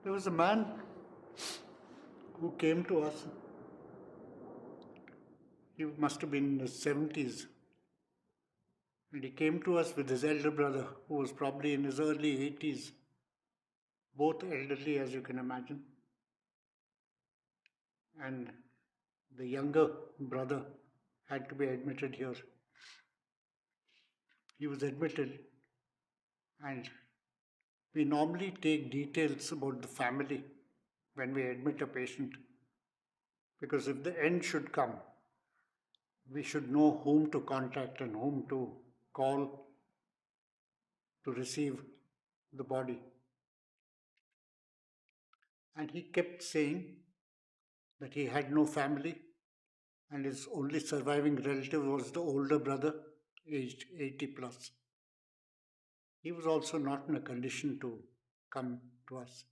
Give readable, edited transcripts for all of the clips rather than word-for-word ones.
There was a man who came to us. He must have been in his 70s. And he came to us with his elder brother, who was probably in his early 80s, both elderly, as you can imagine. And the younger brother had to be admitted here. He was admitted, and we normally take details about the family when we admit a patient, because if the end should come, we should know whom to contact and whom to call to receive the body. And he kept saying that he had no family and his only surviving relative was the older brother, aged 80 plus. He was also not in a condition to come to us.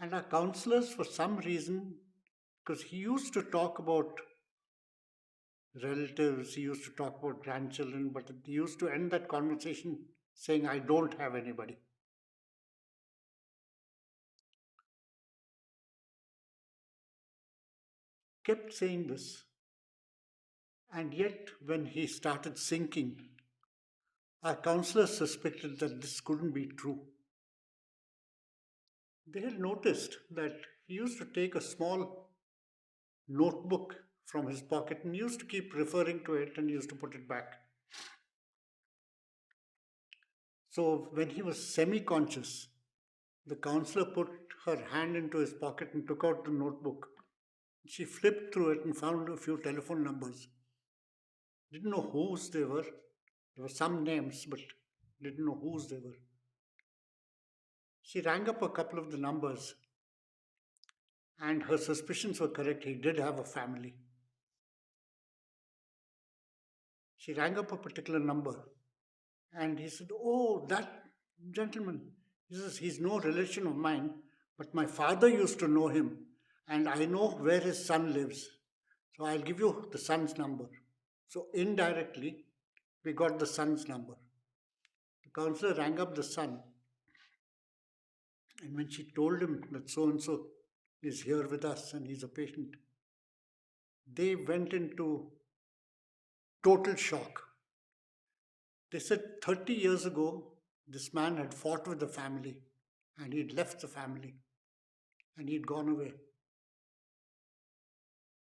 And our counselors, for some reason, because he used to talk about relatives, he used to talk about grandchildren, but he used to end that conversation saying, I don't have anybody. Kept saying this. And yet, when he started sinking, our counselors suspected that this couldn't be true. They had noticed that he used to take a small notebook from his pocket and used to keep referring to it and used to put it back. So when he was semi-conscious, the counselor put her hand into his pocket and took out the notebook. She flipped through it and found a few telephone numbers. Didn't know whose they were. There were some names, but didn't know whose they were. She rang up a couple of the numbers, and her suspicions were correct. He did have a family. She rang up a particular number, and he said, Oh, that gentleman. He says, he's no relation of mine, but my father used to know him, and I know where his son lives. So I'll give you the son's number. So indirectly, we got the son's number. The counselor rang up the son, and when she told him that so and so is here with us and he's a patient, they went into total shock. They said 30 years ago, this man had fought with the family and he'd left the family and he'd gone away.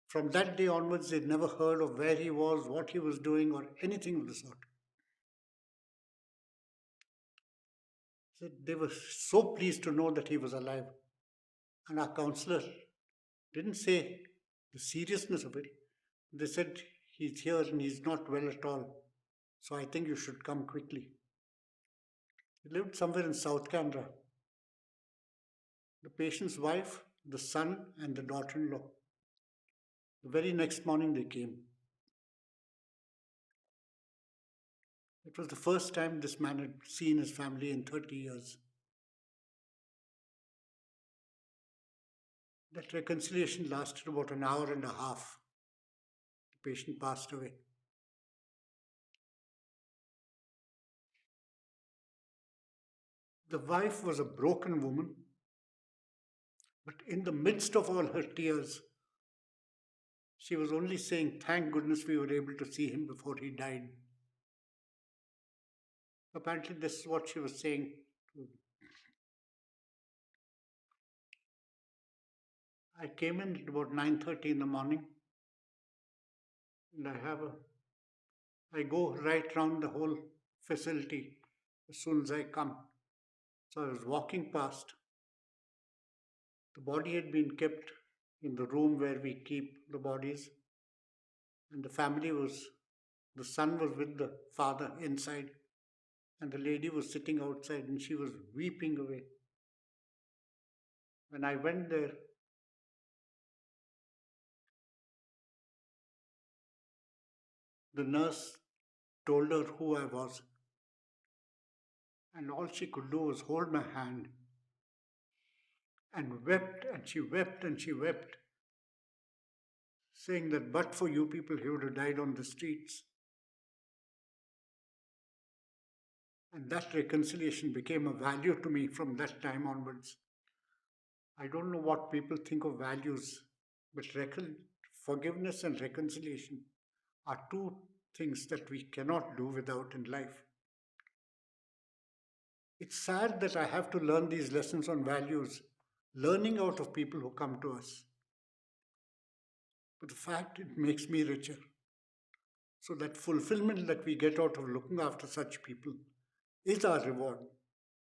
From that day onwards, they'd never heard of where he was, what he was doing, or anything of the sort. So they were so pleased to know that he was alive. And our counselor didn't say the seriousness of it. They said, he's here and he's not well at all. So I think you should come quickly. He lived somewhere in South Canada. The patient's wife, the son, and the daughter-in-law. The very next morning they came. It was the first time this man had seen his family in 30 years. That reconciliation lasted about an hour and a half. The patient passed away. The wife was a broken woman, but in the midst of all her tears, she was only saying, thank goodness we were able to see him before he died. Apparently, this is what she was saying. I came in at about 9:30 in the morning, and I go right round the whole facility as soon as I come. So I was walking past. The body had been kept in the room where we keep the bodies, and the son was with the father inside, and the lady was sitting outside, and she was weeping away. When I went there, the nurse told her who I was, and all she could do was hold my hand and wept, and she wept, and she wept, saying that but for you people, he would have died on the streets. And that reconciliation became a value to me from that time onwards. I don't know what people think of values, but forgiveness and reconciliation are two things that we cannot do without in life. It's sad that I have to learn these lessons on values, learning out of people who come to us. But the fact it makes me richer. So that fulfillment that we get out of looking after such people is our reward.